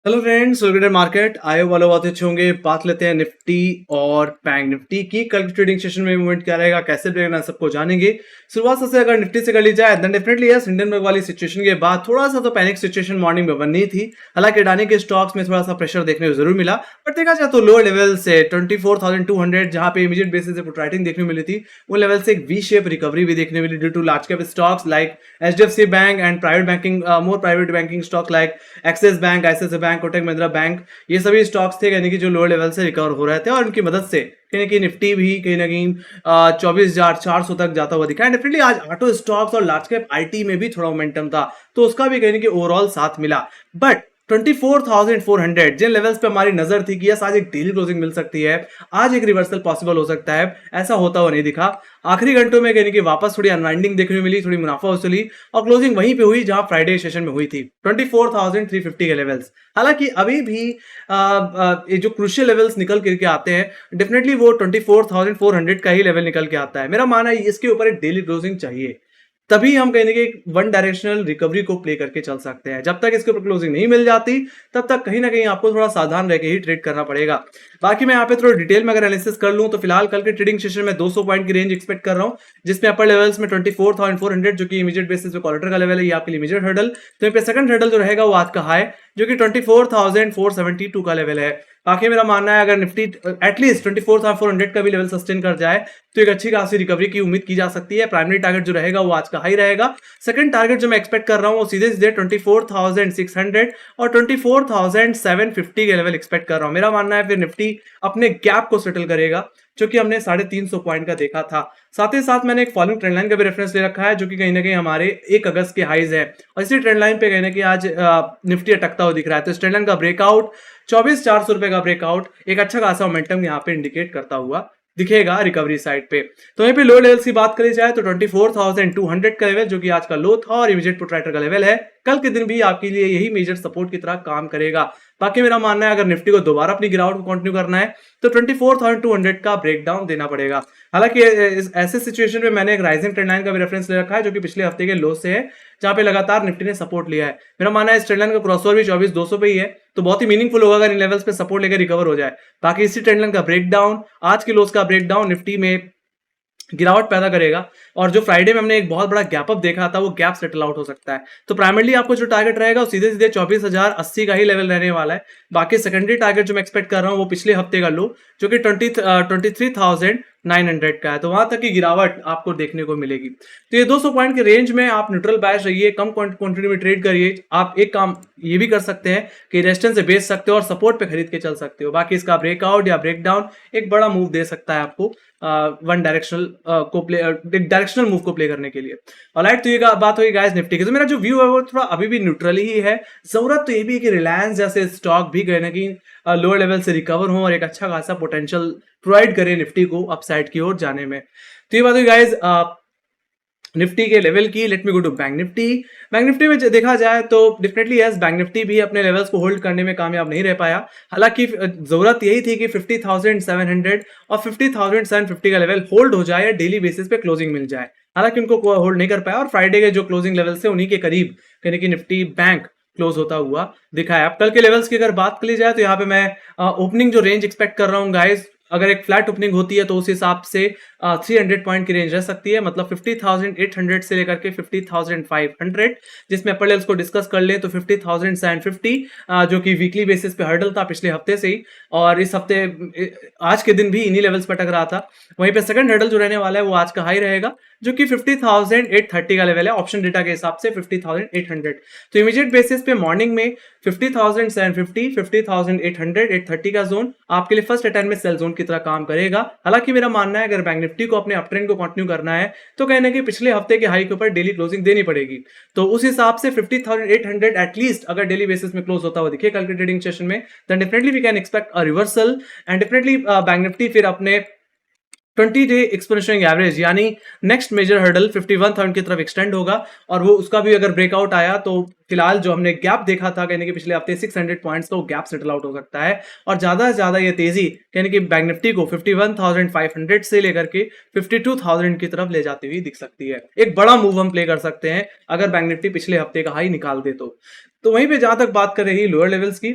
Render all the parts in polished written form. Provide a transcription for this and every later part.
Hello friends, welcome market आए वाले बहुत अच्छे होंगे। बात लेते हैं निफ्टी और बैंक निफ्टी की। कल के ट्रेडिंग सेशन में मूवमेंट क्या रहेगा, कैसे रहेगा, सबको जानेंगे। शुरुआत सबसे अगर निफ्टी से कर ली जाए then definitely yes, Indian Bank वाली सिचुएशन के बाद थोड़ा सा तो पैनिक सिचुएशन मॉर्निंग में बनी थी। हालांकि अडानी के स्टॉक्स में थोड़ा सा प्रेशर देखने को जरूर मिला, बट देखा जाए तो लोअर लेवल से 24,200 जहां पे इमीडिएट बेसिस पे राइटिंग देखने को मिली थी, वो लेवल से एक वी शेप रिकवरी भी देखने मिली due to large cap stocks like HDFC bank and private banking, more private banking stock like Axis bank, ICICI bank, Kotak Mahindra bank. ये सभी स्टॉक्स थे यानी कि जो लोअर लेवल से रिकवर हो रहे थे और उनकी मदद से कहीं ना कहीं निफ्टी भी कहीं ना कहीं 24,400 तक जाता हुआ दिखा है। डेफिनेटली आज ऑटो स्टॉक्स और लार्ज कैप आईटी में भी थोड़ा मोमेंटम था, तो उसका भी कहीं ना कहीं ओवरऑल साथ मिला। बट 24,400 जिन लेवल्स पे हमारी नजर थी कि यस आज एक डेली क्लोजिंग मिल सकती है, आज एक रिवर्सल पॉसिबल हो सकता है, ऐसा होता हुआ नहीं दिखा। आखिरी घंटों में कहीं वापस थोड़ी अनवाइंडिंग देखने को मिली, थोड़ी मुनाफा वसूली और क्लोजिंग वहीं पे हुई जहां फ्राइडे सेशन में हुई थी 24,350 के लेवल्स। हालांकि अभी भी ये जो क्रूशियल लेवल्स निकल करके आते हैं, डेफिनेटली वो 24,400 का ही लेवल निकल के आता है। मेरा मानना है इसके ऊपर एक डेली क्लोजिंग चाहिए, तभी हम कहीं ना कहीं वन डायरेक्शनल रिकवरी को प्ले करके चल सकते हैं। जब तक इसके ऊपर क्लोजिंग नहीं मिल जाती, तब तक कहीं ना कहीं आपको थोड़ा सावधान रह के ही ट्रेड करना पड़ेगा। बाकी मैं यहाँ पे थोड़ा डिटेल में अगर एनालिसिस कर लूं तो फिलहाल कल के ट्रेडिंग सेशन में 200 पॉइंट की रेंज एक्सपेक्ट कर रहा हूं, जिसमें अपर लेवल्स में 24,400 जो कि इमीडिएट बेसिस पे क्वार्टर का लेवल है, ये आपके लिए इमीडिएट हर्डल। तो यहाँ पे सेकंड हर्डल जो रहेगा वो आज का हाई जो कि 24,472 का लेवल है। बाकी मेरा मानना है अगर निफ्टी एटलीस्ट 24,400 का भी लेवल सस्टेन कर जाए तो एक अच्छी खासी रिकवरी की उम्मीद की जा सकती है। प्राइमरी टारगेट जो रहेगा वो आज का हाई रहेगा। सेकंड टारगेट जो मैं एक्सपेक्ट कर रहा हूं वो सीधे सीधे 24,600 और 24,750 के लेवल एक्सपेक्ट कर रहा हूं। मेरा मानना है फिर निफ्टी अपने गैप को सेटल करेगा जो कि हमने 350 पॉइंट का देखा था। साथ ही साथ मैंने एक फॉलोइंग ट्रेंड लाइन का भी रेफरेंस ले रखा है जो कि कहीं ना कहीं हमारे 1 अगस्त के हाईज है और इसी ट्रेंड लाइन पे कहीं ना कहीं आज निफ्टी अटकता हुआ दिख रहा है। तो इस ट्रेंड लाइन का ब्रेकआउट 24,400 रुपए का ब्रेकआउट एक अच्छा खासा मोमेंटम यहाँ पे इंडिकेट करता हुआ दिखेगा रिकवरी साइड पे। तो यहीं पे लो लेवल्स की बात करी जाए तो 24,200 का लेवल जो कि आज का लो था और इमीडिएट प्रोट्रैक्टर का लेवल है, कल के दिन भी आपके लिए यही मेजर सपोर्ट की तरह काम करेगा। बाकी मेरा मानना है अगर निफ्टी को दोबारा अपनी गिरावट को कंटिन्यू करना है तो 24,200 का ब्रेकडाउन देना पड़ेगा। हालांकि ऐसे सिचुएशन में मैंने एक राइजिंग ट्रेंड लाइन का भी रेफरेंस ले रखा है जो कि पिछले हफ्ते के लो से है, जहां पे लगातार निफ्टी ने सपोर्ट लिया है। मेरा मानना है इस ट्रेंड लाइन का क्रॉसओवर भी 24,200 पे ही है, तो बहुत ही मीनिंगफुल होगा अगर इन लेवल्स पे सपोर्ट लेकर रिकवर हो जाए। बाकी इसी ट्रेंड लाइन का ब्रेकडाउन, आज के लोस का ब्रेकडाउन निफ्टी में गिरावट पैदा करेगा और जो फ्राइडे में हमने एक बहुत बड़ा गैप अप देखा था वो गैप सेटल आउट हो सकता है। तो प्राइमरली आपको जो टारगेट रहेगा वो सीधे सीधे 24,080 का ही लेवल रहने वाला है। बाकी सेकेंडरी टारगेट जो मैं एक्सपेक्ट कर रहा हूँ वो पिछले हफ्ते का लो जो कि 23,900 का है, तो वहां तक की गिरावट आपको देखने को मिलेगी। तो ये 200 पॉइंट के रेंज में आप न्यूट्रल बायस रहिए, कम क्वांटिटी में ट्रेड करिए। आप एक काम ये भी कर सकते हैं कि रेजिस्टेंस से बेच सकते हो और सपोर्ट पे खरीद के चल सकते हो। बाकी इसका ब्रेकआउट या ब्रेकडाउन एक बड़ा मूव दे सकता है आपको वन डायरेक्शनल को प्ले, एक डायरेक्शनल मूव को प्ले करने के लिए। ऑलराइट, तो ये बात हुई गाइस निफ्टी की। तो मेरा जो व्यू है वो थोड़ा अभी भी न्यूट्रल ही है। जरूरत तो ये भी है कि रिलायंस जैसे स्टॉक भी कहीं ना कहीं लोअर लेवल से रिकवर हो और एक अच्छा खासा पोटेंशियल प्रोवाइड करे निफ्टी को अपसाइड की ओर जाने में। तो ये बात हुई गाइस निफ्टी के लेवल की। Let me go to Bank Nifty. Bank Nifty में देखा जाए तो डेफिनेटली यस, बैंक निफ्टी भी अपने लेवल्स को होल्ड करने में कामयाब नहीं रह पाया। हालांकि जरूरत यही थी कि 50,700 और 50,750 का लेवल होल्ड हो जाए या डेली बेसिस पे क्लोजिंग मिल जाए। हालांकि उनको होल्ड नहीं कर पाया और फ्राइडे के जो क्लोजिंग लेवल से उन्हीं के करीब यानी कि निफ्टी बैंक क्लोज होता हुआ दिखा है। अब कल के लेवल्स की अगर बात कर ली जाए तो यहाँ पे मैं ओपनिंग जो रेंज एक्सपेक्ट कर रहा हूँ गाइस, अगर एक फ्लैट ओपनिंग होती है तो उस हिसाब से 300 पॉइंट की रेंज रह सकती है, मतलब 50,800 से लेकर के 50,500, जिसमें अपर लेवल्स को डिस्कस कर लें तो 50,750 जो कि वीकली बेसिस पे हर्डल था पिछले हफ्ते से ही, और इस हफ्ते आज के दिन भी इन्हीं लेवल्स पर टक रहा था। वहीं पे सेकंड हर्डल जो रहने वाला है वो आज का हाई रहेगा जो कि 50,830 का लेवल है, ऑप्शन डेटा के हिसाब से 50,800। तो इमीडिएट बेसिस पे मॉर्निंग में 50,750, 50,800, 830 का जोन आपके लिए फर्स्ट अटेम्प्ट में सेल जोन की तरह काम करेगा। हालांकि मेरा मानना है अगर बैंक निफ्टी को अपने अपट्रेंड को कंटिन्यू करना है तो कहीं ना कहीं पिछले हफ्ते के हाई के ऊपर डेली क्लोजिंग देनी पड़ेगी। तो उस हिसाब से 50,800 एटलीस्ट अगर डेली बेसिस में क्लोज होता हुआ दिखे कल के ट्रेडिंग सेशन में, then definitely we can expect a reversal and definitely Bank Nifty फिर अपने 20 डे एक्सपोनेंशियल एवरेज यानी नेक्स्ट मेजर हर्डल 51,000 की तरफ एक्सटेंड होगा और वो उसका भी अगर ब्रेकआउट आया तो फिलहाल जो हमने गैप देखा था कहने कि पिछले हफ्ते 600 पॉइंट्स का वो गैप सेटल आउट हो सकता है और ज्यादा से ज्यादा ये तेजी कहने कि बैंक निफ्टी को 51,500 से लेकर के 52,000 की तरफ ले जाती हुई दिख सकती है। एक बड़ा मूव हम प्ले कर सकते हैं अगर बैंक निफ्टी पिछले हफ्ते का हाई निकाल दे तो वहीं पे जहां तक बात कर रही लोअर लेवल्स की,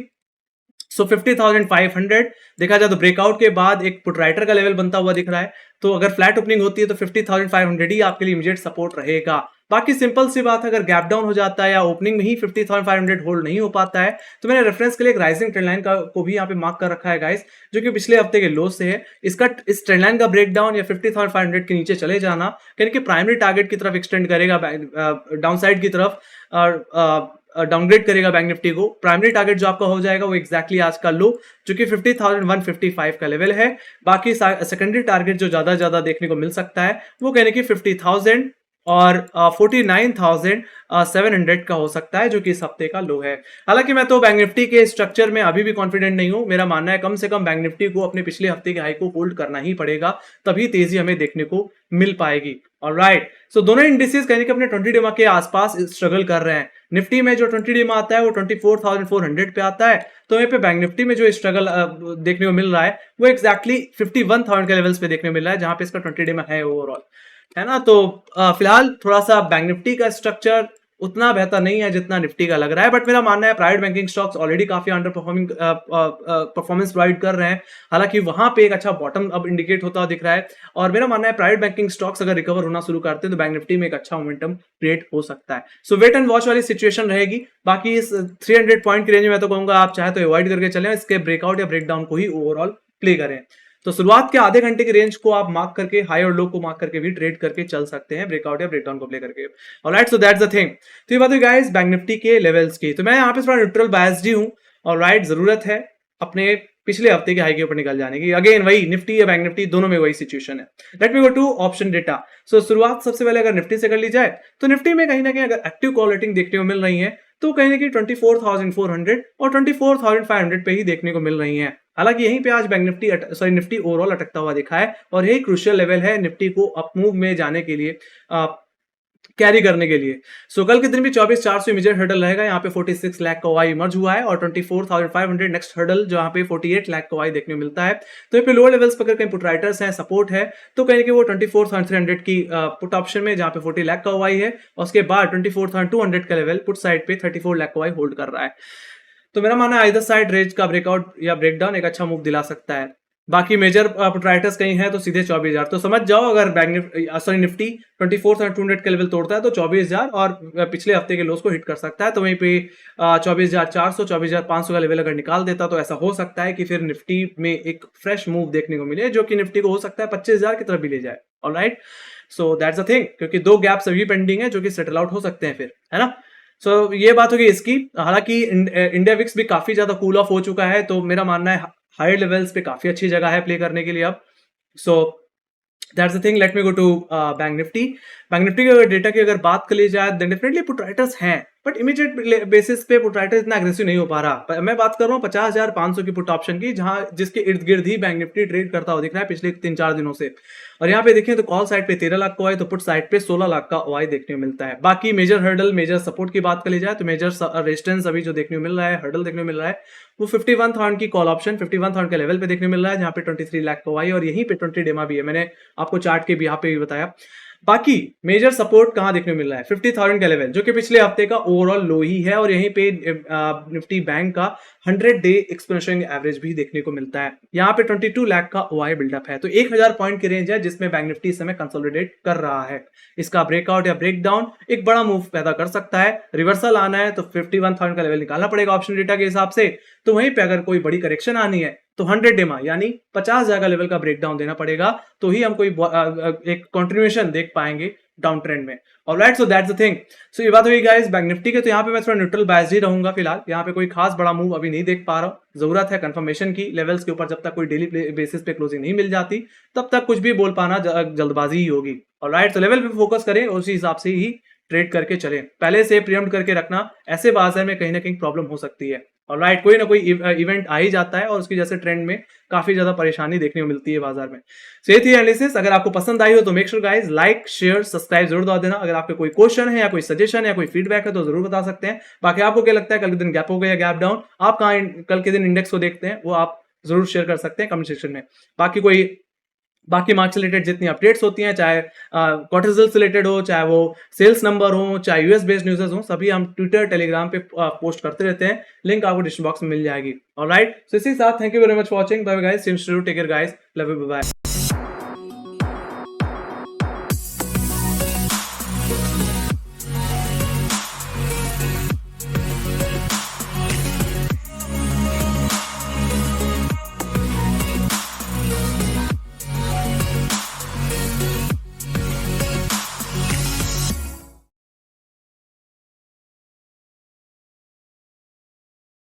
सो 50,500 देखा जाए तो ब्रेकआउट के बाद एक पुट राइटर का लेवल बनता हुआ दिख रहा है। तो अगर फ्लैट ओपनिंग होती है तो 50,500 ही आपके लिए इमीडिएट सपोर्ट रहेगा। बाकी सिंपल सी बात है, अगर गैप डाउन हो जाता है या ओपनिंग में ही 50,500 होल्ड नहीं हो पाता है तो मैंने रेफरेंस के लिए एक राइजिंग ट्रेंड लाइन का को भी यहाँ पे मार्क कर रखा है गाइस, जो कि पिछले हफ्ते के लो से है। इसका इस ट्रेंड लाइन का ब्रेकडाउन या 50,500 के नीचे चले जाना यानी कि प्राइमरी टारगेट की तरफ एक्सटेंड करेगा, डाउन साइड की तरफ और डाउनग्रेड करेगा बैंक निफ्टी को। प्राइमरी टारगेट जो आपका हो जाएगा वो एक्जैक्टली आज का लो जो कि 50,155 का लेवल है। बाकी सेकेंडरी टारगेट जो ज्यादा देखने को मिल सकता है वो कहने की 50,000 और 49,700 का हो सकता है, जो कि इस हफ्ते का लो है। हालांकि मैं तो बैंक निफ्टी के स्ट्रक्चर में अभी भी कॉन्फिडेंट नहीं हूं। मेरा मानना है कम से कम बैंक निफ्टी को अपने पिछले हफ्ते के हाई को होल्ड करना ही पड़ेगा, तभी तेजी हमें देखने को मिल पाएगी। ऑलराइट, सो दोनों इंडिसेस कहने के अपने 20 डेमा के आसपास स्ट्रगल कर रहे हैं। निफ्टी में जो 20 डेमा आता है वो 24,400 पे आता है, तो यहाँ पे बैंक निफ्टी में जो स्ट्रगल देखने को मिल रहा है वो एक्जैक्टली 51,000 के लेवल्स पे देखने को मिल रहा है, जहां पे इसका 20 डेमा है ओवरऑल, है ना। तो फिलहाल थोड़ा सा बैंक निफ्टी का स्ट्रक्चर उतना बेहतर नहीं है जितना निफ्टी का लग रहा है, बट मेरा मानना है प्राइवेट बैंकिंग स्टॉक्स ऑलरेडी काफी अंडर परफॉर्मिंग परफॉर्मेंस प्रोवाइड कर रहे हैं। हालांकि वहां पे एक अच्छा बॉटम अब इंडिकेट होता दिख रहा है, और मेरा मानना है प्राइवेट बैंकिंग स्टॉक्स अगर रिकवर होना शुरू करते हैं तो बैंक निफ्टी में एक अच्छा मोमेंटम क्रिएट हो सकता है। सो वेट एंड वॉच वाली सिचुएशन रहेगी। बाकी इस 300 पॉइंट की रेंज में मैं तो कहूंगा आप चाहे तो अवॉइड करके चलें, इसके ब्रेकआउट या ब्रेकडाउन को ही ओवरऑल प्ले करें। तो शुरुआत के आधे घंटे की रेंज को आप मार्क करके, हाई और लो को मार्क करके भी ट्रेड करके चल सकते हैं, ब्रेकआउट या ब्रेकडाउन को प्ले करके। Alright, so that's the thing. तो ये बात हुई गाइस बैंक निफ्टी के लेवल्स की। तो मैं यहाँ पे थोड़ा न्यूट्रल बायस्ड ही हूं। ऑलराइट, जरूरत है अपने पिछले हफ्ते के हाई के ऊपर निकल जाने की। अगेन वही निफ्टी या बैंक निफ्टी दोनों में वही सिचुएशन है। Let me go to option data. So शुरुआत सबसे पहले अगर निफ्टी से कर ली जाए तो निफ्टी में कहीं ना कहीं अगर एक्टिव कॉल रेटिंग देखने को मिल रही है तो कहीं ना कहीं 24,400 और 24,500 पे ही देखने को मिल रही है। हालांकि यहीं पे आज बैंक निफ्टी निफ्टी ओवरऑल अटकता हुआ दिखा है, और यही क्रूशियल लेवल है निफ्टी को अप मूव में जाने के लिए, कैरी करने के लिए। सो कल के दिन भी 24,400 इमीडिएट हर्डल रहेगा। यहाँ पे 46 लाख का वाई इमर्ज हुआ है, और 24,500 नेक्स्ट हर्डल जहाँ पे 48 लाख का वाई देखने को मिलता है। तो यहाँ पे लोअर लेवल्स पर अगर कहीं पुट राइटर्स हैं, सपोर्ट है, तो कहीं कि वो 24,300 की पुट ऑप्शन में जहाँ पे 40 लाख का वाई है, और उसके बाद 24,200 का लेवल पुट साइड पे 34 लाख का वाई होल्ड कर रहा है। तो मेरा मानना है इधर साइड रेंज का ब्रेकआउट या ब्रेकडाउन एक अच्छा मूव दिला सकता है। बाकी मेजर पुटराइटर्स कहीं है तो सीधे 24,000। तो समझ जाओ अगर निफ्टी 24,200 का लेवल तोड़ता है तो 24,000 और पिछले हफ्ते के लोस को हिट कर सकता है। तो वहीं पे 24,400 24,500 का लेवल अगर निकाल देता तो ऐसा हो सकता है कि फिर निफ्टी में एक फ्रेश मूव देखने को मिले, जो कि निफ्टी को हो सकता है 25,000 की तरफ भी ले जाए। Alright, so that's the thing, क्योंकि दो गैप्स अभी पेंडिंग है जो कि सेटल आउट हो सकते हैं फिर, है ना। सो ये बात होगी इसकी। हालांकि इंडिया विक्स भी काफी ज्यादा कूल ऑफ हो चुका है, तो मेरा मानना है हायर लेवल्स पे काफी अच्छी जगह है प्ले करने के लिए अब। So that's the thing. Let me go to Bank Nifty. Bank Nifty के डेटा की अगर बात कर ली जाए देन डेफिनेटली पुट राइटर्स हैं, बट इमीडिएट बेसिस पे पुट राइटर इतना एग्रेसिव नहीं हो पा रहा। मैं बात कर रहा हूँ 50,500 की पुट ऑप्शन की, जहां जिसके इर्द गिर्द ही बैंक निफ्टी ट्रेड करता हुआ दिख रहा है पिछले 3-4 दिनों से। और यहाँ पे देखें तो कॉल साइड पे 13 लाख का ओआई, तो पुट साइड पे 16 लाख का ओआई देखने को मिलता है। बाकी मेजर हर्डल, मेजर सपोर्ट की बात कर ली जाए तो मेजर रेजिस्टेंस अभी जो देखने को मिल रहा है, हर्डल देखने को मिल रहा है, वो 51,000 की कॉल ऑप्शन 51,000 के लेवल पे देखने को मिल रहा है, जहाँ पे 23 लाख का ओआई और यहीं पे 20 डेमा भी है। मैंने आपको चार्ट के भी यहाँ पे भी बताया। बाकी मेजर सपोर्ट कहां देखने को मिल रहा है 50,000 का लेवल, जो कि पिछले हफ्ते का ओवरऑल लो ही है, और यहीं पे निफ्टी बैंक का 100 डे एक्सपोनेंशियल एवरेज भी देखने को मिलता है। यहाँ पे 22 लाख का ओआई बिल्डअप है। तो 1,000 पॉइंट की रेंज है जिसमें बैंक निफ्टी इस समय कंसोलिडेट कर रहा है। इसका ब्रेकआउट या ब्रेकडाउन एक बड़ा मूव पैदा कर सकता है। रिवर्सल आना है तो 51,000 का लेवल निकालना पड़ेगा ऑप्शन डेटा के हिसाब से। तो वहीं पे अगर कोई बड़ी करेक्शन आनी है तो 100 डेमा यानी 50,000 का लेवल का ब्रेकडाउन देना पड़ेगा, तो ही हम कोई एक कंटिन्यूएशन देख पाएंगे डाउन ट्रेंड में। Alright, so that's the thing. So ये बात हुई गाइस बैंक निफ्टी के। तो यहाँ पे मैं थोड़ा न्यूट्रल बायस्ड ही रहूंगा फिलहाल। यहाँ पे कोई खास बड़ा मूव अभी नहीं देख पा रहा हूँ। जरूरत है कंफर्मेशन की लेवल्स के ऊपर। जब तक कोई डेली बेसिस पे क्लोजिंग नहीं मिल जाती तब तक कुछ भी बोल पाना जल्दबाजी ही होगी। ऑलराइट, तो लेवल पे फोकस करें, उसी हिसाब से ही ट्रेड करके चलें। पहले से प्रीएम्प्ट करके रखना, ऐसे बाजार में कहीं ना कहीं प्रॉब्लम हो सकती है। ऑलराइट, कोई ना कोई इवेंट आ ही जाता है और उसकी जैसे ट्रेंड में काफी ज्यादा परेशानी देखने को मिलती है बाजार में। सो ये थी एनालिसिस। अगर आपको पसंद आई हो तो make sure guys like share subscribe जरूर दबा देना। अगर आपके कोई क्वेश्चन है या कोई सजेशन या कोई फीडबैक है तो जरूर बता सकते हैं। बाकी आपको क्या लगता है कल के दिन गैप हो गया या गैप डाउन, आप कल के दिन इंडेक्स को देखते हैं, वो आप जरूर शेयर कर सकते हैं कमेंट सेक्शन में। बाकी कोई बाकी मार्केट से रिलेटेड जितनी अपडेट्स होती हैं, चाहे क्वार्टर रिजल्ट से रिलेटेड हो, चाहे वो सेल्स नंबर हो, चाहे यूएस बेस्ड न्यूज़ हो, सभी हम ट्विटर टेलीग्राम पे पोस्ट करते रहते हैं। लिंक आपको डिस्क्रिप्शन बॉक्स में मिल जाएगी। ऑलराइट, सो इसी के साथ thank you very much for watching. Bye bye guys, take care guys, love you, bye.